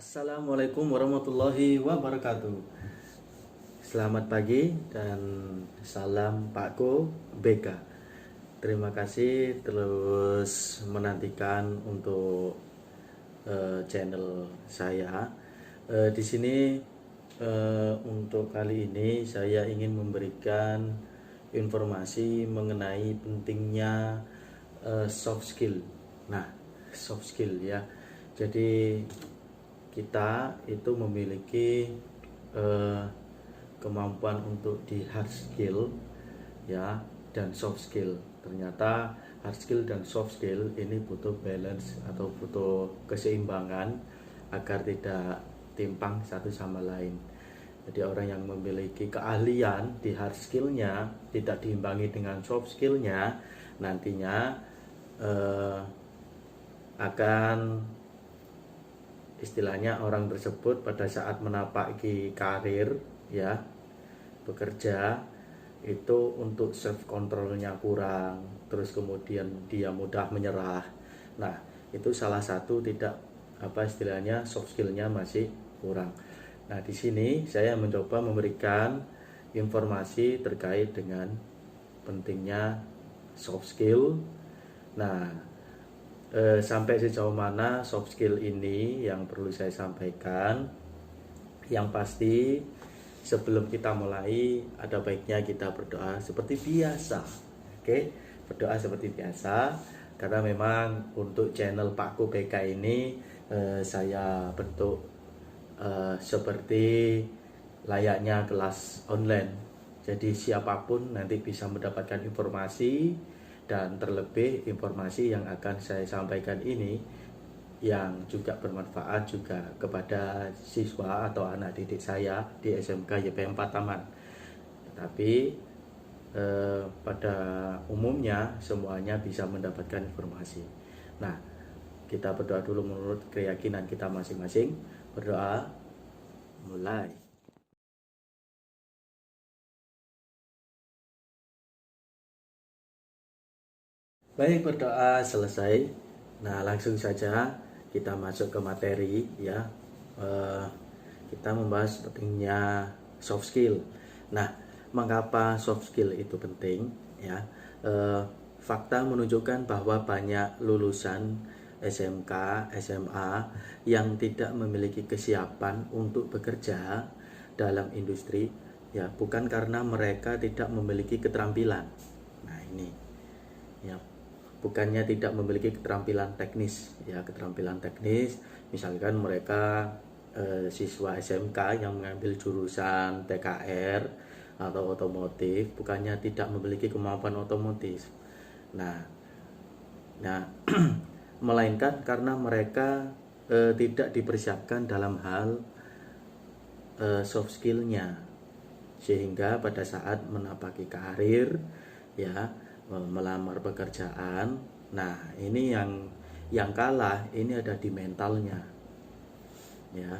Assalamualaikum warahmatullahi wabarakatuh. Selamat pagi dan salam Pakku BK. Terima kasih terus menantikan untuk channel saya. Di sini untuk kali ini saya ingin memberikan informasi mengenai pentingnya soft skill. Nah, soft skill ya. Jadi kita itu memiliki kemampuan untuk di hard skill ya dan soft skill. Ternyata hard skill dan soft skill ini butuh balance atau butuh keseimbangan agar tidak timpang satu sama lain. Jadi orang yang memiliki keahlian di hard skillnya tidak diimbangi dengan soft skillnya, nantinya akan istilahnya orang tersebut pada saat menapaki karir ya bekerja itu untuk self controlnya kurang, terus kemudian dia mudah menyerah. Nah itu salah satu tidak istilahnya soft skillnya masih kurang. Nah di sini saya mencoba memberikan informasi terkait dengan pentingnya soft skill. Nah sampai sejauh mana soft skill ini yang perlu saya sampaikan. Yang pasti sebelum kita mulai ada baiknya kita berdoa seperti biasa. Oke, berdoa seperti biasa karena memang untuk channel Pakku BK ini saya bentuk seperti layaknya kelas online. Jadi siapapun nanti bisa mendapatkan informasi, dan terlebih informasi yang akan saya sampaikan ini yang juga bermanfaat juga kepada siswa atau anak didik saya di SMK YP 4 Taman. Tetapi pada umumnya semuanya bisa mendapatkan informasi. Nah, kita berdoa dulu menurut keyakinan kita masing-masing. Berdoa, mulai. Baik, berdoa selesai. Nah, langsung saja kita masuk ke materi ya. Kita membahas pentingnya soft skill. Nah, mengapa soft skill itu penting ya? Fakta menunjukkan bahwa banyak lulusan SMK, SMA yang tidak memiliki kesiapan untuk bekerja dalam industri ya, bukan karena mereka tidak memiliki keterampilan. Nah, ini ya, bukannya tidak memiliki keterampilan teknis ya, keterampilan teknis misalkan mereka siswa SMK yang mengambil jurusan TKR atau otomotif, bukannya tidak memiliki kemampuan otomotif. Nah melainkan karena mereka tidak dipersiapkan dalam hal soft skillnya, sehingga pada saat menapaki karir ya, melamar pekerjaan, nah ini yang kalah ini ada di mentalnya ya.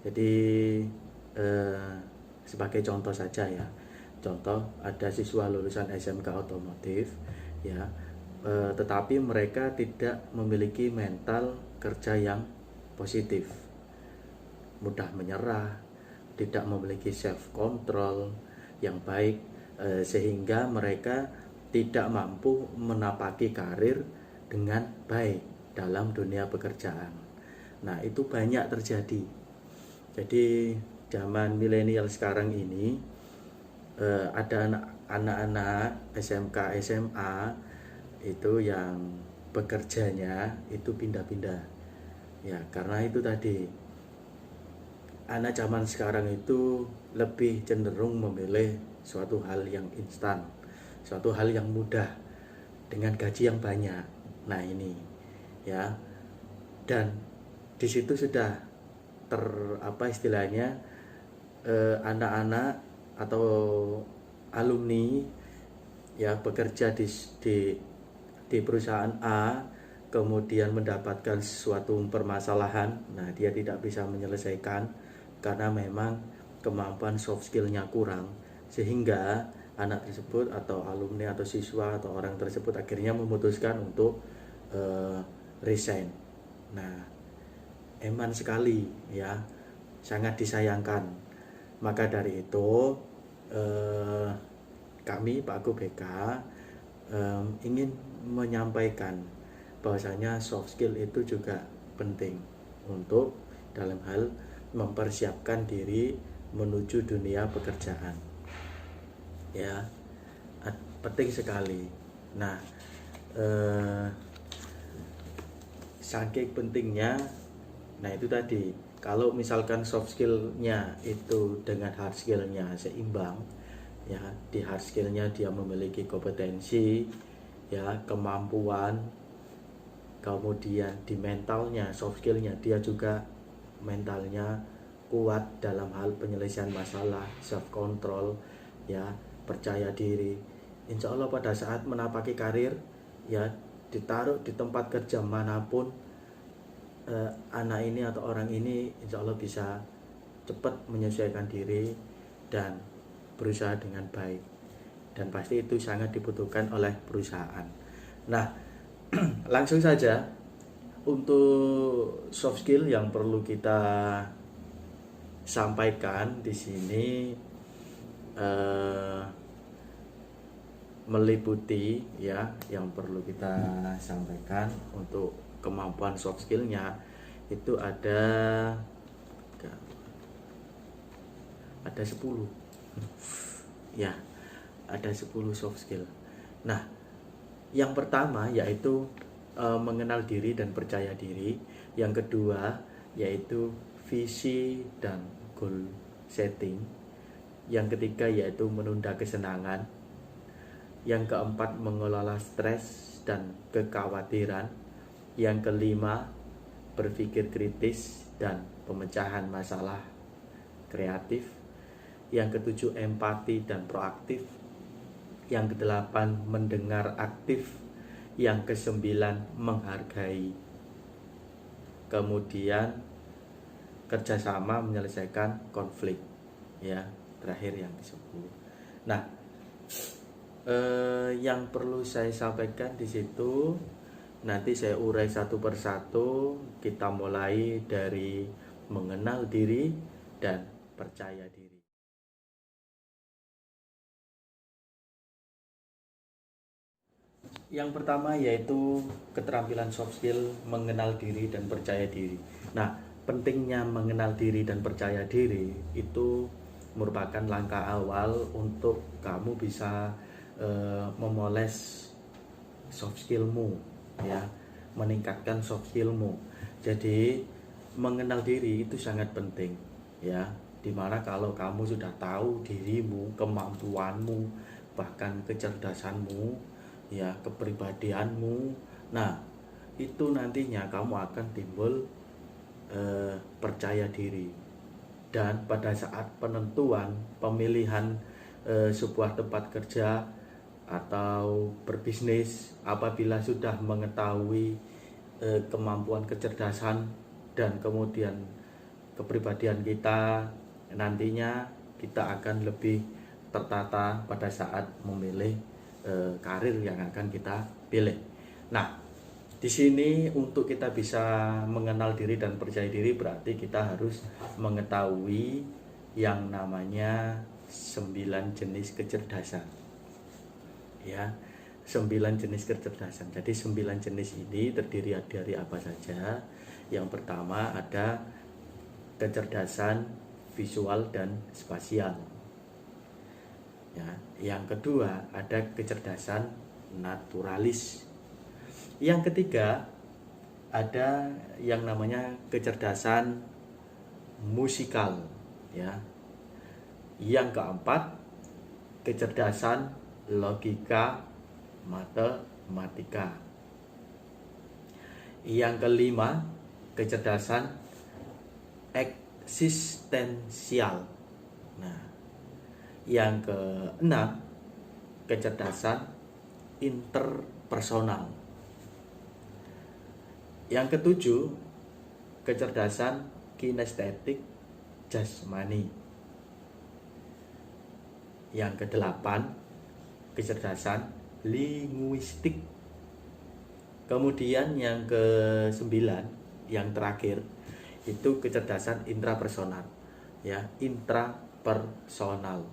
Jadi sebagai contoh saja ya, contoh ada siswa lulusan SMK otomotif ya, tetapi mereka tidak memiliki mental kerja yang positif, mudah menyerah, tidak memiliki self control yang baik, sehingga mereka tidak mampu menapaki karir dengan baik dalam dunia pekerjaan. Nah itu banyak terjadi. Jadi zaman milenial sekarang ini ada anak-anak SMK SMA itu yang bekerjanya itu pindah-pindah ya, karena itu tadi anak zaman sekarang itu lebih cenderung memilih suatu hal yang instan, suatu hal yang mudah dengan gaji yang banyak. Nah ini ya, dan di situ sudah istilahnya anak-anak atau alumni ya bekerja di perusahaan A, kemudian mendapatkan suatu permasalahan. Nah dia tidak bisa menyelesaikan karena memang kemampuan soft skillnya kurang, sehingga anak tersebut atau alumni atau siswa atau orang tersebut akhirnya memutuskan untuk resign. Nah eman sekali ya, sangat disayangkan. Maka dari itu kami Pak Guru BK ingin menyampaikan bahwasanya soft skill itu juga penting untuk dalam hal mempersiapkan diri menuju dunia pekerjaan ya, penting sekali. Nah saking pentingnya, nah itu tadi, kalau misalkan soft skillnya itu dengan hard skillnya seimbang ya, di hard skillnya dia memiliki kompetensi ya, kemampuan, kemudian di mentalnya, soft skillnya dia juga mentalnya kuat dalam hal penyelesaian masalah, self control ya, percaya diri. Insya Allah pada saat menapaki karir ya, ditaruh di tempat kerja manapun, anak ini atau orang ini insya Allah bisa cepat menyesuaikan diri dan berusaha dengan baik, dan pasti itu sangat dibutuhkan oleh perusahaan. Nah langsung saja untuk soft skill yang perlu kita sampaikan di sini meliputi ya, yang perlu kita sampaikan untuk kemampuan soft skillnya itu ada 10 ya, ada 10 soft skill. Nah yang pertama yaitu mengenal diri dan percaya diri. Yang kedua yaitu visi dan goal setting. Yang ketiga yaitu menunda kesenangan. Yang keempat mengelola stres dan kekhawatiran. Yang kelima berpikir kritis dan pemecahan masalah kreatif. Yang ketujuh empati dan proaktif. Yang kedelapan mendengar aktif. Yang kesembilan menghargai. Kemudian kerjasama menyelesaikan konflik ya, terakhir yang ke-10. Nah yang perlu saya sampaikan di situ nanti saya urai satu persatu. Kita mulai dari mengenal diri dan percaya diri. Yang pertama yaitu keterampilan soft skill mengenal diri dan percaya diri. Nah, pentingnya mengenal diri dan percaya diri itu merupakan langkah awal untuk kamu bisa memoles soft skillmu ya, meningkatkan soft skillmu. Jadi mengenal diri itu sangat penting ya, dimana kalau kamu sudah tahu dirimu, kemampuanmu, bahkan kecerdasanmu ya, kepribadianmu, nah itu nantinya kamu akan timbul percaya diri. Dan pada saat penentuan pemilihan sebuah tempat kerja atau berbisnis, apabila sudah mengetahui kemampuan, kecerdasan dan kemudian kepribadian kita, nantinya kita akan lebih tertata pada saat memilih karir yang akan kita pilih. Nah, di sini untuk kita bisa mengenal diri dan percaya diri berarti kita harus mengetahui yang namanya 9 jenis kecerdasan. Ya, 9 jenis kecerdasan. Jadi 9 jenis ini terdiri dari apa saja? Yang pertama ada kecerdasan visual dan spasial. Ya, yang kedua ada kecerdasan naturalis. Yang ketiga ada yang namanya kecerdasan musikal ya. Yang keempat kecerdasan logika matematika. Yang kelima kecerdasan eksistensial. Nah, yang keenam kecerdasan interpersonal. Yang ketujuh kecerdasan kinestetik jasmani. Yang kedelapan kecerdasan linguistik. Kemudian yang ke-9 yang terakhir itu kecerdasan intrapersonal, ya, intrapersonal.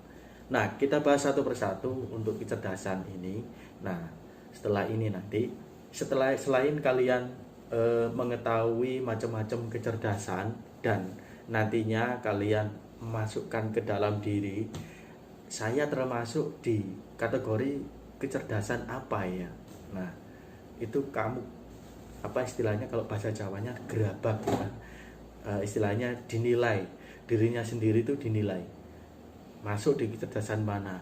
Nah, kita bahas satu persatu untuk kecerdasan ini. Nah, setelah ini nanti, selain kalian mengetahui macam-macam kecerdasan dan nantinya kalian masukkan ke dalam diri, saya termasuk di kategori kecerdasan apa ya. Nah, itu kamu apa istilahnya, kalau bahasa Jawanya gerabak ya. Istilahnya dinilai, dirinya sendiri itu dinilai masuk di kecerdasan mana,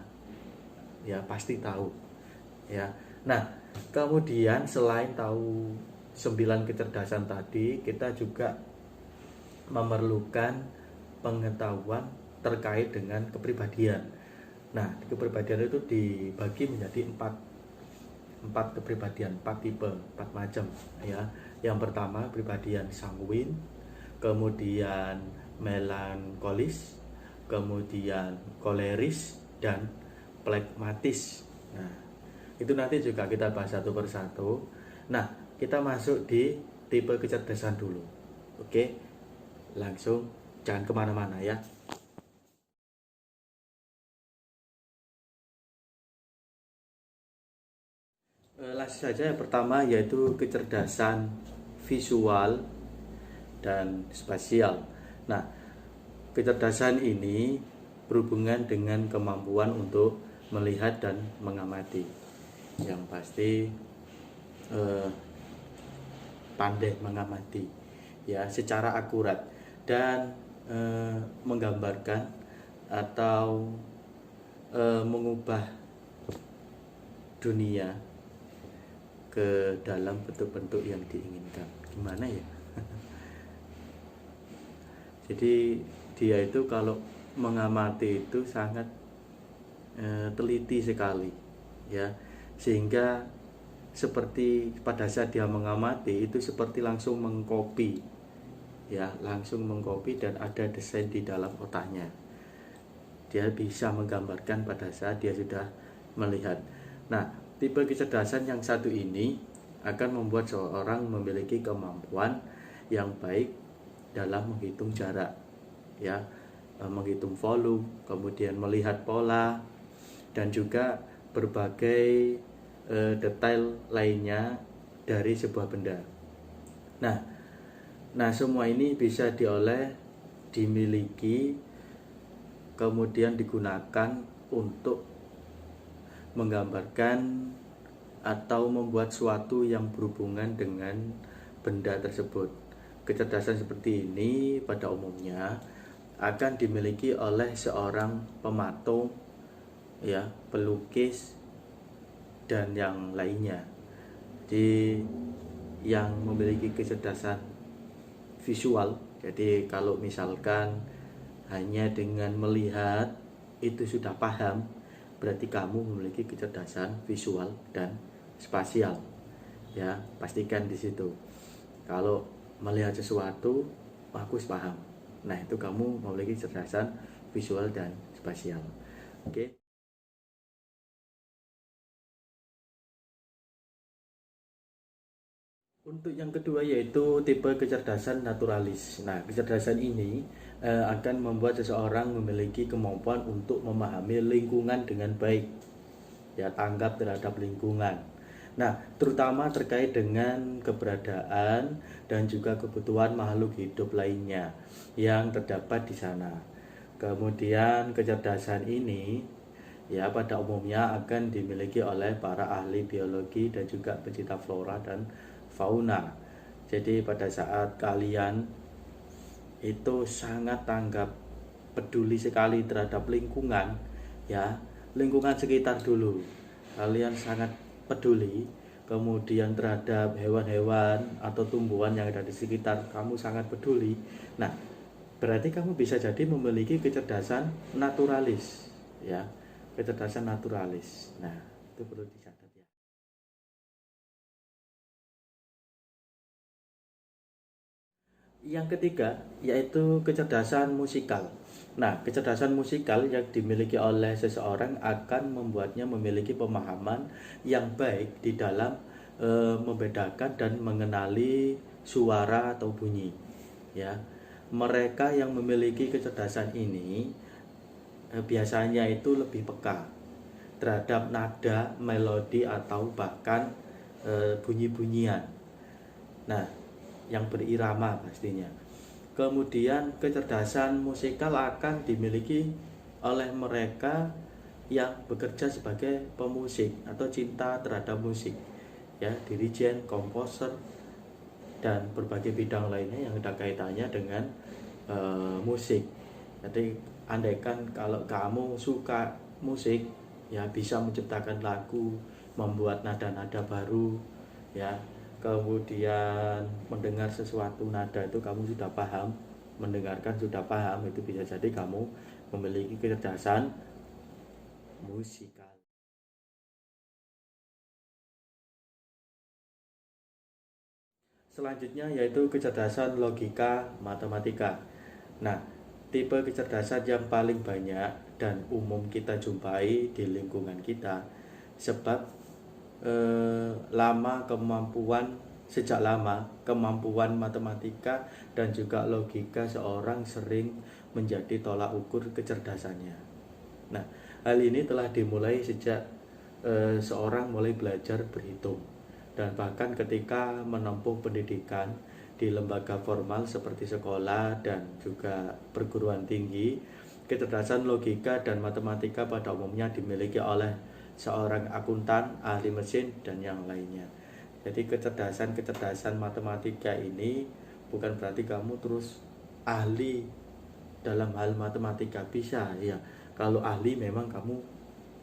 ya pasti tahu ya. Nah, kemudian selain tahu 9 kecerdasan tadi, kita juga memerlukan pengetahuan terkait dengan kepribadian. Nah, kepribadian itu dibagi menjadi empat kepribadian, 4 tipe, 4 macam ya. Yang pertama kepribadian sanguin, kemudian melankolis, kemudian koleris, dan plekmatis. Nah, itu nanti juga kita bahas satu persatu. Nah, kita masuk di tipe kecerdasan dulu. Oke, langsung jangan kemana-mana ya. Langsung saja, yang pertama yaitu kecerdasan visual dan spasial. Nah, kecerdasan ini berhubungan dengan kemampuan untuk melihat dan mengamati. Yang pasti pandai mengamati ya secara akurat dan menggambarkan atau mengubah dunia ke dalam bentuk-bentuk yang diinginkan. Gimana ya? Jadi dia itu kalau mengamati itu sangat teliti sekali ya, sehingga seperti pada saat dia mengamati itu seperti langsung mengcopy ya, langsung mengcopy dan ada desain di dalam otaknya. Dia bisa menggambarkan pada saat dia sudah melihat. Nah, tipe kecerdasan yang satu ini akan membuat seorang memiliki kemampuan yang baik dalam menghitung jarak ya, menghitung volume, kemudian melihat pola dan juga berbagai detail lainnya dari sebuah benda. Nah, semua ini bisa dimiliki kemudian digunakan untuk menggambarkan atau membuat suatu yang berhubungan dengan benda tersebut. Kecerdasan seperti ini pada umumnya akan dimiliki oleh seorang pematung ya, pelukis dan yang lainnya. Jadi yang memiliki kecerdasan visual, jadi kalau misalkan hanya dengan melihat itu sudah paham, berarti kamu memiliki kecerdasan visual dan spasial ya, pastikan di situ. Kalau melihat sesuatu, aku paham, nah itu kamu memiliki kecerdasan visual dan spasial. Oke. Untuk yang kedua yaitu tipe kecerdasan naturalis. Nah, kecerdasan ini akan membuat seseorang memiliki kemampuan untuk memahami lingkungan dengan baik, ya, tanggap terhadap lingkungan. Nah, terutama terkait dengan keberadaan dan juga kebutuhan makhluk hidup lainnya yang terdapat di sana. Kemudian kecerdasan ini ya pada umumnya akan dimiliki oleh para ahli biologi dan juga pecinta flora dan fauna. Jadi pada saat kalian itu sangat tanggap, peduli sekali terhadap lingkungan ya, lingkungan sekitar dulu. Kalian sangat peduli, kemudian terhadap hewan-hewan atau tumbuhan yang ada di sekitar kamu sangat peduli. Nah, berarti kamu bisa jadi memiliki kecerdasan naturalis ya, kecerdasan naturalis. Nah, itu perlu dicatat ya. Yang ketiga yaitu kecerdasan musikal. Nah, kecerdasan musikal yang dimiliki oleh seseorang akan membuatnya memiliki pemahaman yang baik di dalam membedakan dan mengenali suara atau bunyi. Ya, mereka yang memiliki kecerdasan ini biasanya itu lebih peka terhadap nada, melodi, atau bahkan bunyi-bunyian. Nah, yang berirama pastinya. Kemudian kecerdasan musikal akan dimiliki oleh mereka yang bekerja sebagai pemusik atau cinta terhadap musik, ya, dirijen, komposer, dan berbagai bidang lainnya yang ada kaitannya dengan musik. Jadi andaikan kalau kamu suka musik, ya bisa menciptakan lagu, membuat nada-nada baru, ya, kemudian mendengar sesuatu nada itu kamu sudah paham, mendengarkan sudah paham, itu bisa jadi kamu memiliki kecerdasan musikal. Selanjutnya yaitu kecerdasan logika matematika. Nah, tipe kecerdasan yang paling banyak dan umum kita jumpai di lingkungan kita sebab sejak lama kemampuan matematika dan juga logika seorang sering menjadi tolak ukur kecerdasannya. Nah, hal ini telah dimulai sejak seorang mulai belajar berhitung, dan bahkan ketika menempuh pendidikan di lembaga formal seperti sekolah dan juga perguruan tinggi, kecerdasan logika dan matematika pada umumnya dimiliki oleh seorang akuntan, ahli mesin, dan yang lainnya. Jadi kecerdasan matematika ini bukan berarti kamu terus ahli dalam hal matematika, bisa ya. Kalau ahli memang kamu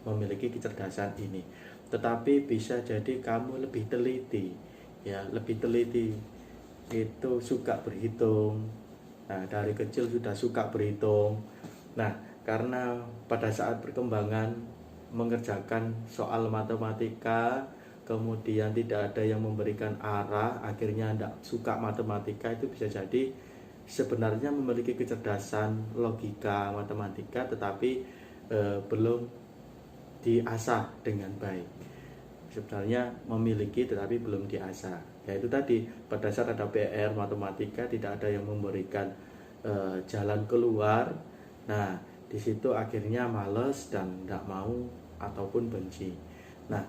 memiliki kecerdasan ini, tetapi bisa jadi kamu lebih teliti, ya, lebih teliti, itu suka berhitung. Nah, dari kecil sudah suka berhitung. Nah, karena pada saat perkembangan mengerjakan soal matematika, kemudian tidak ada yang memberikan arah, akhirnya tidak suka matematika, itu bisa jadi sebenarnya memiliki kecerdasan logika matematika, tetapi belum diasah dengan baik. Sebenarnya memiliki tetapi belum diasah. Yaitu tadi, pada saat ada PR matematika tidak ada yang memberikan jalan keluar. Nah, di situ akhirnya males dan tidak mau ataupun benci. Nah,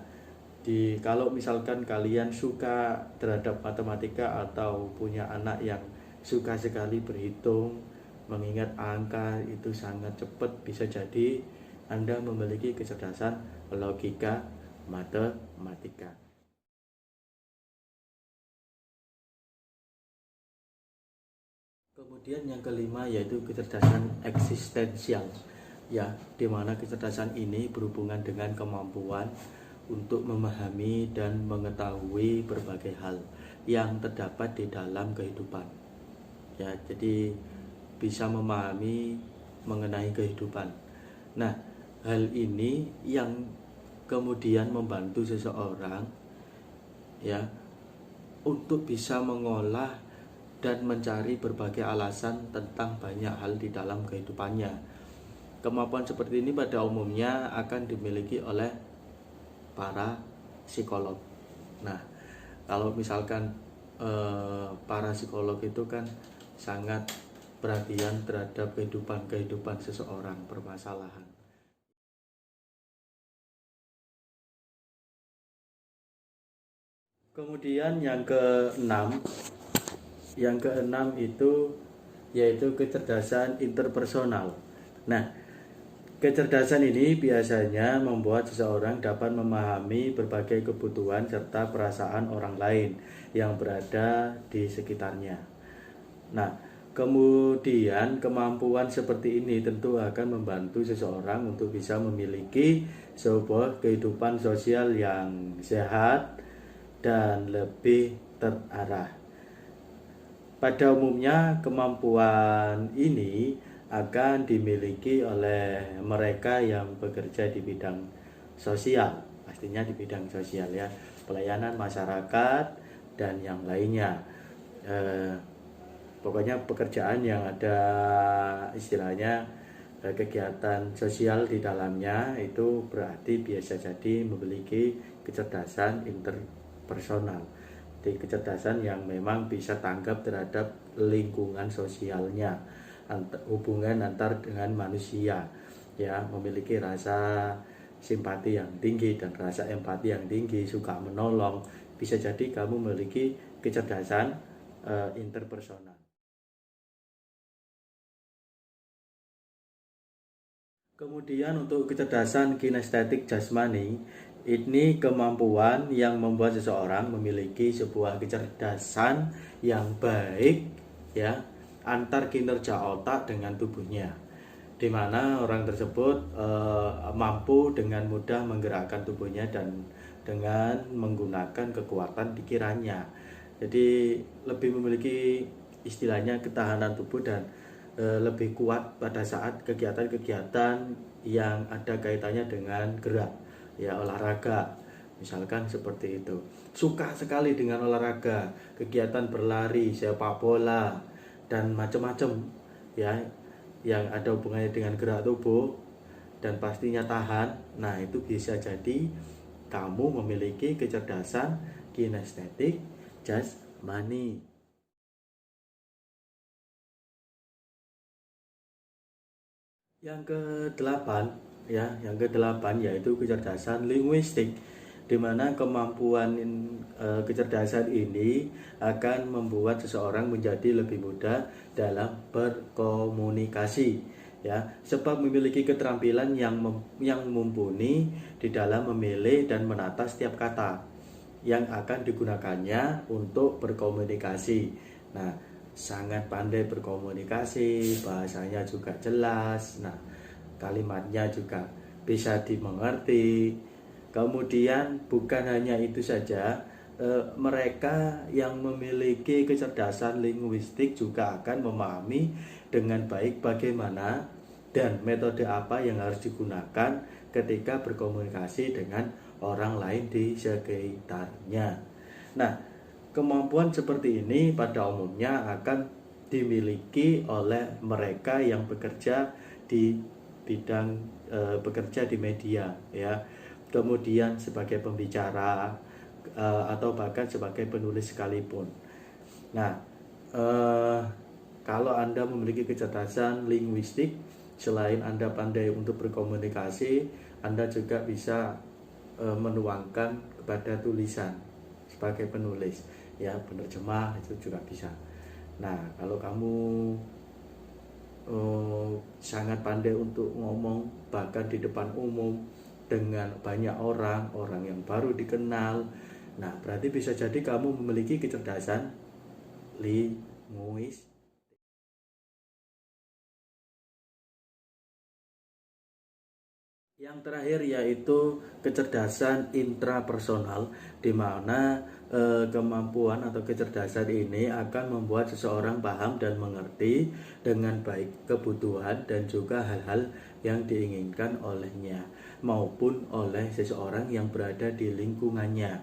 kalau misalkan kalian suka terhadap matematika atau punya anak yang suka sekali berhitung, mengingat angka itu sangat cepat, bisa jadi Anda memiliki kecerdasan logika matematika. Kemudian yang kelima yaitu kecerdasan eksistensial, ya, di mana kecerdasan ini berhubungan dengan kemampuan untuk memahami dan mengetahui berbagai hal yang terdapat di dalam kehidupan. Ya, jadi bisa memahami mengenai kehidupan. Nah, hal ini yang kemudian membantu seseorang, ya, untuk bisa mengolah dan mencari berbagai alasan tentang banyak hal di dalam kehidupannya. Kemampuan seperti ini pada umumnya akan dimiliki oleh para psikolog. Nah, kalau misalkan para psikolog itu kan sangat perhatian terhadap kehidupan seseorang, permasalahan. Kemudian yang keenam itu yaitu kecerdasan interpersonal. Nah, kecerdasan ini biasanya membuat seseorang dapat memahami berbagai kebutuhan serta perasaan orang lain yang berada di sekitarnya. Nah, kemudian kemampuan seperti ini tentu akan membantu seseorang untuk bisa memiliki sebuah kehidupan sosial yang sehat dan lebih terarah. Pada umumnya kemampuan ini akan dimiliki oleh mereka yang bekerja di bidang sosial, pastinya di bidang sosial, ya, pelayanan masyarakat dan yang lainnya. Pokoknya pekerjaan yang ada istilahnya kegiatan sosial di dalamnya, itu berarti biasa jadi memiliki kecerdasan interpersonal, Jadi kecerdasan yang memang bisa tanggap terhadap lingkungan sosialnya, hubungan antar dengan manusia, ya, memiliki rasa simpati yang tinggi dan rasa empati yang tinggi, suka menolong. Bisa jadi kamu memiliki kecerdasan interpersonal. Kemudian untuk kecerdasan kinestetik jasmani, ini kemampuan yang membuat seseorang memiliki sebuah kecerdasan yang baik, ya, antar kinerja otak dengan tubuhnya, di mana orang tersebut mampu dengan mudah menggerakkan tubuhnya dan dengan menggunakan kekuatan pikirannya. Jadi lebih memiliki istilahnya ketahanan tubuh dan lebih kuat pada saat kegiatan-kegiatan yang ada kaitannya dengan gerak, ya, olahraga. Misalkan seperti itu. Suka sekali dengan olahraga, kegiatan berlari, sepak bola, dan macam-macam, ya, yang ada hubungannya dengan gerak tubuh dan pastinya tahan. Nah, itu bisa jadi kamu memiliki kecerdasan kinestetik jasmani. Yang kedelapan, ya, yang kedelapan yaitu kecerdasan linguistik, di mana kemampuan kecerdasan ini akan membuat seseorang menjadi lebih mudah dalam berkomunikasi, ya, sebab memiliki keterampilan yang mumpuni di dalam memilih dan menata setiap kata yang akan digunakannya untuk berkomunikasi. Nah, sangat pandai berkomunikasi, bahasanya juga jelas, nah, kalimatnya juga bisa dimengerti. Kemudian bukan hanya itu saja, mereka yang memiliki kecerdasan linguistik juga akan memahami dengan baik bagaimana dan metode apa yang harus digunakan ketika berkomunikasi dengan orang lain di sekitarnya. Nah, kemampuan seperti ini pada umumnya akan dimiliki oleh mereka yang bekerja di bidang bekerja di media, ya. Kemudian sebagai pembicara atau bahkan sebagai penulis sekalipun. Nah, kalau Anda memiliki kecerdasan linguistik, selain Anda pandai untuk berkomunikasi, Anda juga bisa menuangkan kepada tulisan sebagai penulis, ya, penerjemah itu juga bisa. Nah, kalau kamu sangat pandai untuk ngomong bahkan di depan umum dengan banyak orang yang baru dikenal, nah, berarti bisa jadi kamu memiliki kecerdasan linguis. Yang terakhir yaitu kecerdasan intrapersonal, di mana kemampuan atau kecerdasan ini akan membuat seseorang paham dan mengerti dengan baik kebutuhan dan juga hal-hal yang diinginkan olehnya maupun oleh seseorang yang berada di lingkungannya.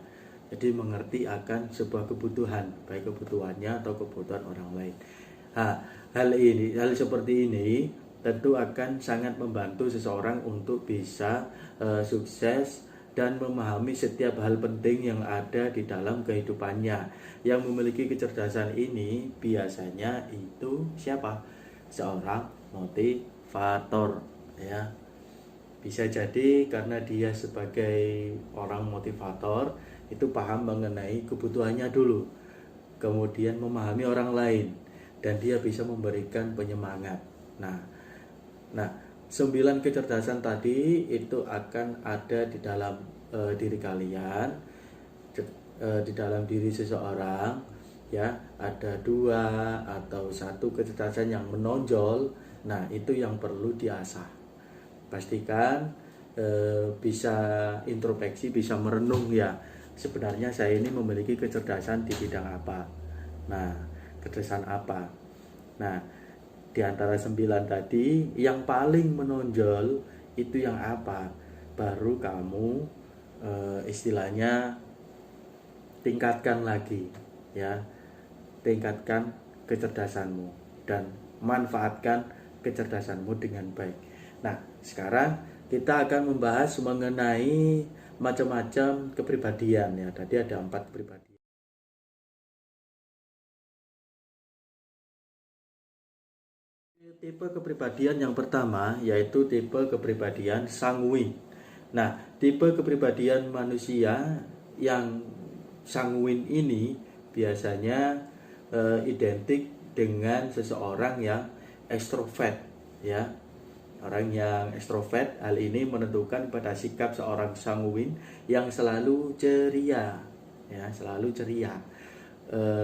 Jadi mengerti akan sebuah kebutuhan, baik kebutuhannya atau kebutuhan orang lain. Nah, hal seperti ini tentu akan sangat membantu seseorang untuk bisa sukses dan memahami setiap hal penting yang ada di dalam kehidupannya. Yang memiliki kecerdasan ini biasanya itu siapa? Seorang motivator, ya. Bisa jadi karena dia sebagai orang motivator itu paham mengenai kebutuhannya dulu, kemudian memahami orang lain, dan dia bisa memberikan penyemangat. Nah, 9 kecerdasan tadi itu akan ada di dalam diri kalian, di dalam diri seseorang, ya. Ada 2 atau 1 kecerdasan yang menonjol. Nah, itu yang perlu diasah. Pastikan bisa introspeksi, bisa merenung, ya. Sebenarnya saya ini memiliki kecerdasan di bidang apa? Nah, kecerdasan apa? Nah, di antara 9 tadi, yang paling menonjol itu yang apa? Baru kamu istilahnya tingkatkan lagi, ya. Tingkatkan kecerdasanmu dan manfaatkan kecerdasanmu dengan baik. Nah, sekarang kita akan membahas mengenai macam-macam kepribadian, ya. Tadi ada 4 kepribadian. Tipe kepribadian yang pertama yaitu tipe kepribadian sanguin. Nah, tipe kepribadian manusia yang sanguin ini biasanya identik dengan seseorang yang ekstrovert, ya. Orang yang ekstrovert, hal ini menentukan pada sikap seorang sanguin yang selalu ceria, ya, selalu ceria.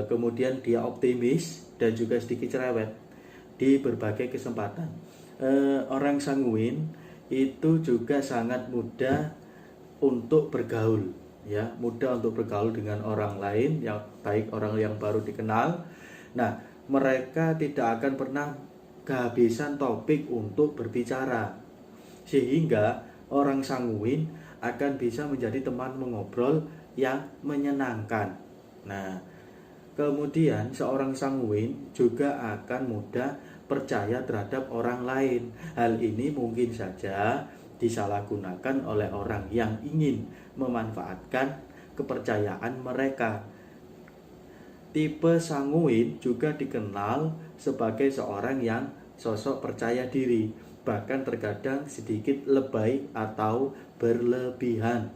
Kemudian dia optimis dan juga sedikit cerewet di berbagai kesempatan. Orang sanguin itu juga sangat mudah untuk bergaul, ya, mudah untuk bergaul dengan orang lain, yang baik orang yang baru dikenal. Nah, mereka tidak akan pernah kehabisan topik untuk berbicara, sehingga orang sanguin akan bisa menjadi teman mengobrol yang menyenangkan. Nah, kemudian seorang sanguin juga akan mudah percaya terhadap orang lain. Hal ini mungkin saja disalahgunakan oleh orang yang ingin memanfaatkan kepercayaan mereka. Tipe sanguin juga dikenal sebagai seorang yang sosok percaya diri, bahkan terkadang sedikit lebay atau berlebihan.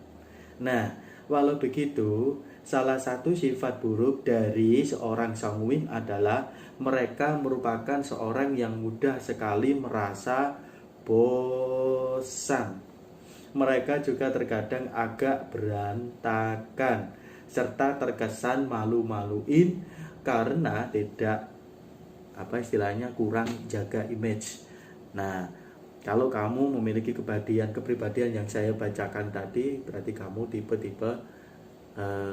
Nah, walau begitu, salah satu sifat buruk dari seorang sanguin adalah mereka merupakan seorang yang mudah sekali merasa bosan. Mereka juga terkadang agak berantakan serta terkesan malu-maluin karena tidak kurang jaga image. Nah, kalau kamu memiliki kepribadian yang saya bacakan tadi, berarti kamu tipe-tipe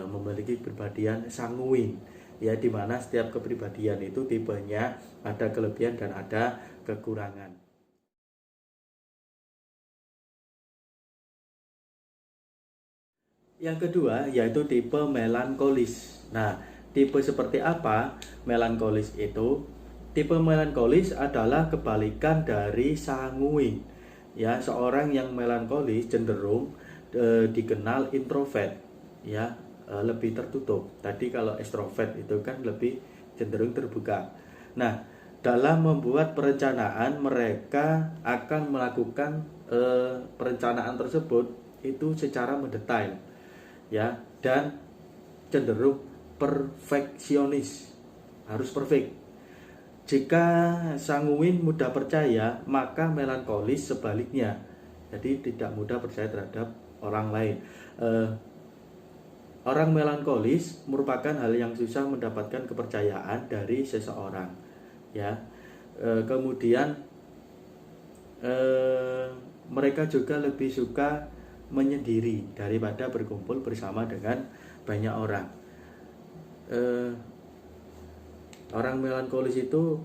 memiliki kepribadian sanguin, ya, dimana setiap kepribadian itu tipenya ada kelebihan dan ada kekurangan. Yang kedua yaitu tipe melankolis. Nah, tipe seperti apa melankolis itu? Tipe melankolis adalah kebalikan dari sanguin. Ya, seorang yang melankolis cenderung dikenal introvert, ya, lebih tertutup. Tadi kalau ekstrovert itu kan lebih cenderung terbuka. Nah, dalam membuat perencanaan mereka akan melakukan perencanaan tersebut itu secara mendetail, ya, dan cenderung perfeksionis, harus perfect. Jika sanguin mudah percaya, maka melankolis sebaliknya, jadi tidak mudah percaya terhadap orang lain. Orang melankolis merupakan hal yang susah mendapatkan kepercayaan dari seseorang, ya. Kemudian mereka juga lebih suka menyendiri daripada berkumpul bersama dengan banyak orang. Orang melankolis itu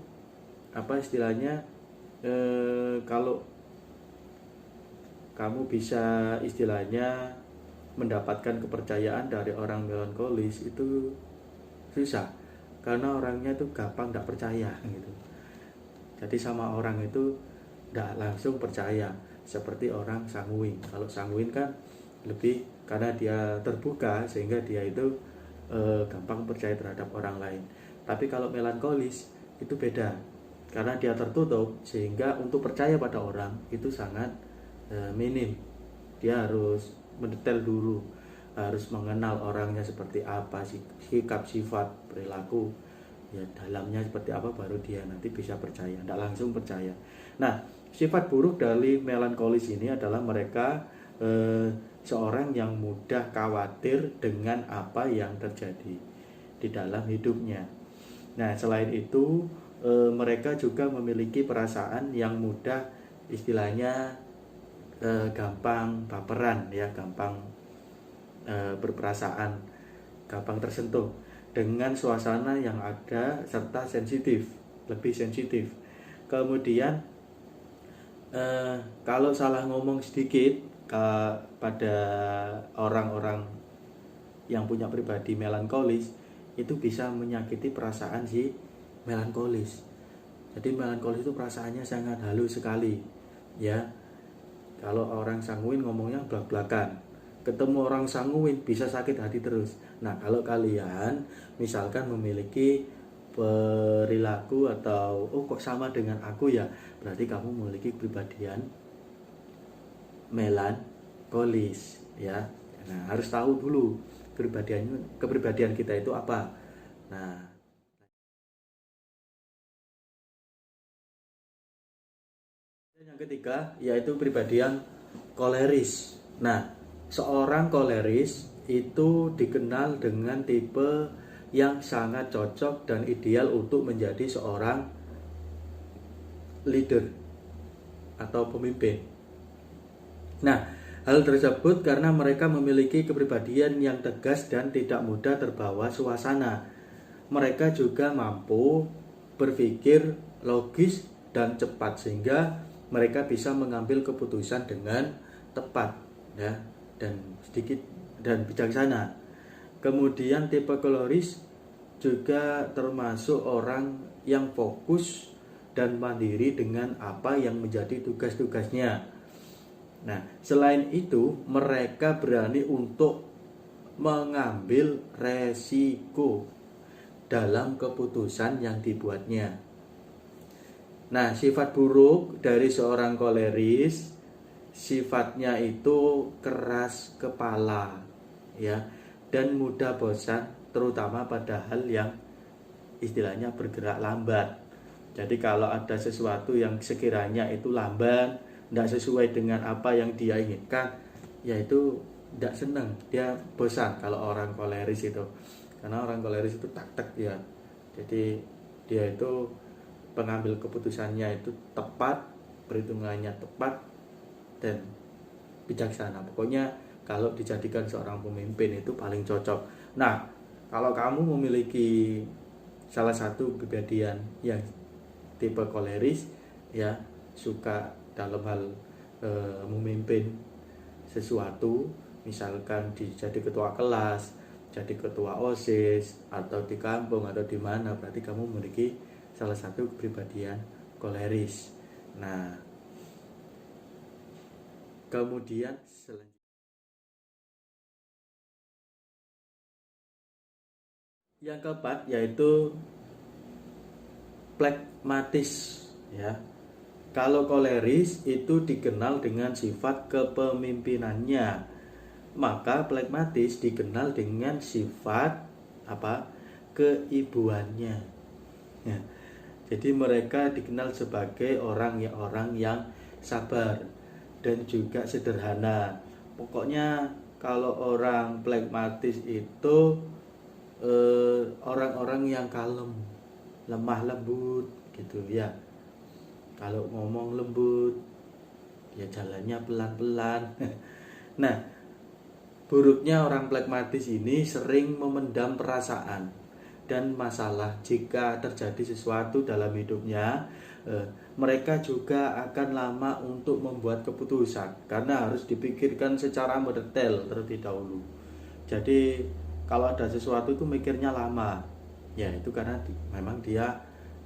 kalau kamu bisa istilahnya mendapatkan kepercayaan dari orang melankolis itu susah, karena orangnya itu gampang tidak percaya gitu. Jadi sama orang itu tidak langsung percaya seperti orang sanguin. Kalau sanguin kan lebih karena dia terbuka sehingga dia itu gampang percaya terhadap orang lain. Tapi kalau melankolis itu beda, karena dia tertutup sehingga untuk percaya pada orang itu sangat minim. Dia harus mendetail dulu, harus mengenal orangnya seperti apa, sikap, sifat, perilaku, ya, dalamnya seperti apa, baru dia nanti bisa percaya, tidak langsung percaya. Nah, sifat buruk dari melankolis ini adalah mereka seorang yang mudah khawatir dengan apa yang terjadi di dalam hidupnya. Nah, selain itu mereka juga memiliki perasaan yang mudah istilahnya gampang baperan, ya, gampang berperasaan, gampang tersentuh dengan suasana yang ada serta sensitif, lebih sensitif. Kemudian kalau salah ngomong sedikit pada orang-orang yang punya pribadi melankolis itu bisa menyakiti perasaan si melankolis. Jadi melankolis itu perasaannya sangat halus sekali, ya. Kalau orang sanguin ngomongnya blak-blakan, ketemu orang sanguin bisa sakit hati terus. Nah, kalau kalian misalkan memiliki perilaku atau oh kok sama dengan aku ya, berarti kamu memiliki kepribadian melankolis ya. Nah, harus tahu dulu kepribadian kita itu apa. Nah, yang ketiga yaitu kepribadian koleris. Nah, seorang koleris itu dikenal dengan tipe yang sangat cocok dan ideal untuk menjadi seorang leader atau pemimpin. Nah, hal tersebut karena mereka memiliki kepribadian yang tegas dan tidak mudah terbawa suasana. Mereka juga mampu berpikir logis dan cepat sehingga mereka bisa mengambil keputusan dengan tepat ya, dan sedikit dan bijaksana. Kemudian tipe koleris juga termasuk orang yang fokus dan mandiri dengan apa yang menjadi tugas-tugasnya. Nah, selain itu, mereka berani untuk mengambil resiko dalam keputusan yang dibuatnya. Nah, sifat buruk dari seorang koleris, sifatnya itu keras kepala, ya, dan mudah bosan, terutama pada hal yang istilahnya bergerak lambat. Jadi kalau ada sesuatu yang sekiranya itu lamban, tidak sesuai dengan apa yang dia inginkan, yaitu tidak senang, dia bosan kalau orang koleris itu. Karena orang koleris itu tak ya. Jadi dia itu pengambil keputusannya itu tepat, perhitungannya tepat dan bijaksana. Pokoknya kalau dijadikan seorang pemimpin itu paling cocok. Nah, kalau kamu memiliki salah satu kepribadian yang tipe koleris ya, suka dalam hal memimpin sesuatu, misalkan jadi ketua kelas, jadi ketua OSIS, atau di kampung atau di mana, berarti kamu memiliki salah satu kepribadian koleris. Nah, kemudian selanjutnya yang keempat yaitu pragmatis ya. Kalau koleris itu dikenal dengan sifat kepemimpinannya, maka pragmatis dikenal dengan sifat apa? Keibuannya. Ya. Jadi mereka dikenal sebagai orang yang sabar dan juga sederhana. Pokoknya kalau orang pragmatis itu orang-orang yang kalem, lemah lembut gitu ya. Kalau ngomong lembut, ya jalannya pelan-pelan. Nah, buruknya orang pragmatis ini sering memendam perasaan dan masalah. Jika terjadi sesuatu dalam hidupnya, mereka juga akan lama untuk membuat keputusan karena harus dipikirkan secara mendetail terlebih dahulu. Jadi kalau ada sesuatu itu mikirnya lama, ya itu karena memang dia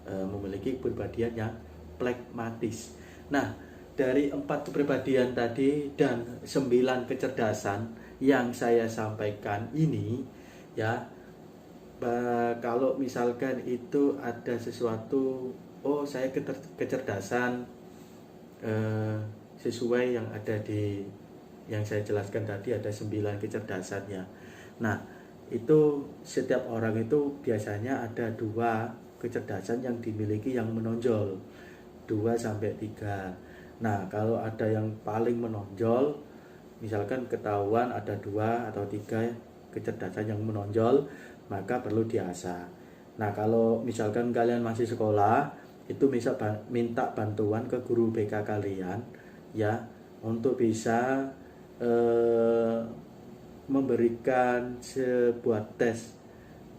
memiliki kepribadian yang pragmatis. Nah, dari 4 kepribadian tadi dan 9 kecerdasan yang saya sampaikan ini ya, kalau misalkan itu ada sesuatu, oh saya kecerdasan sesuai yang ada di yang saya jelaskan tadi, ada 9 kecerdasannya. Nah, itu setiap orang itu biasanya ada 2 kecerdasan yang dimiliki yang menonjol, 2-3. Nah, kalau ada yang paling menonjol, misalkan ketahuan ada 2 atau 3 kecerdasan yang menonjol, maka perlu diasah. Nah, kalau misalkan kalian masih sekolah, itu bisa minta bantuan ke guru BK kalian ya, untuk bisa memberikan sebuah tes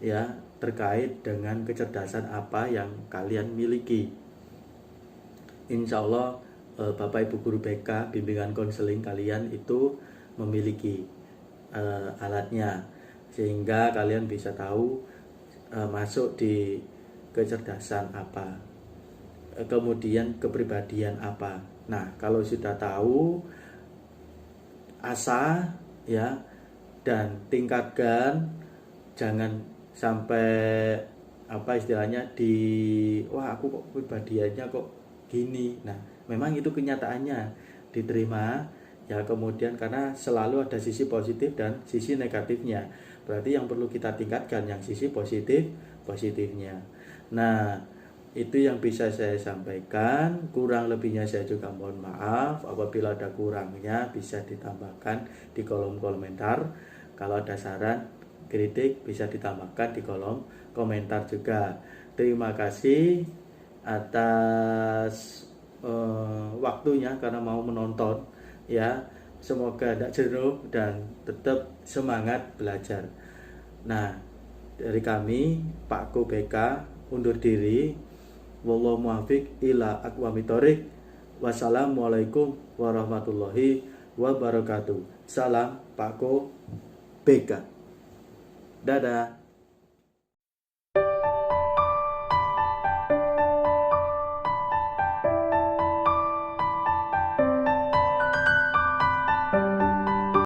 ya terkait dengan kecerdasan apa yang kalian miliki. Insya Allah Bapak Ibu Guru BK bimbingan konseling kalian itu memiliki alatnya, sehingga kalian bisa tahu masuk di kecerdasan apa, kemudian kepribadian apa. Nah, kalau sudah tahu, asah ya, dan tingkatkan, jangan sampai apa istilahnya wah aku kok pribadiannya kok gini. Nah, memang itu kenyataannya diterima ya, kemudian karena selalu ada sisi positif dan sisi negatifnya. Berarti yang perlu kita tingkatkan yang sisi positifnya. Nah, itu yang bisa saya sampaikan. Kurang lebihnya saya juga mohon maaf. Apabila ada kurangnya bisa ditambahkan di kolom komentar. Kalau ada saran, kritik bisa ditambahkan di kolom komentar juga. Terima kasih atas waktunya karena mau menonton ya. Semoga tidak jenuh dan tetap semangat belajar. Nah, dari kami Pak Ko BK undur diri. Wallahu muwaffiq ila aqwamit thoriq. Wassalamualaikum warahmatullahi wabarakatuh. Salam Pak Ko BK. Dadah.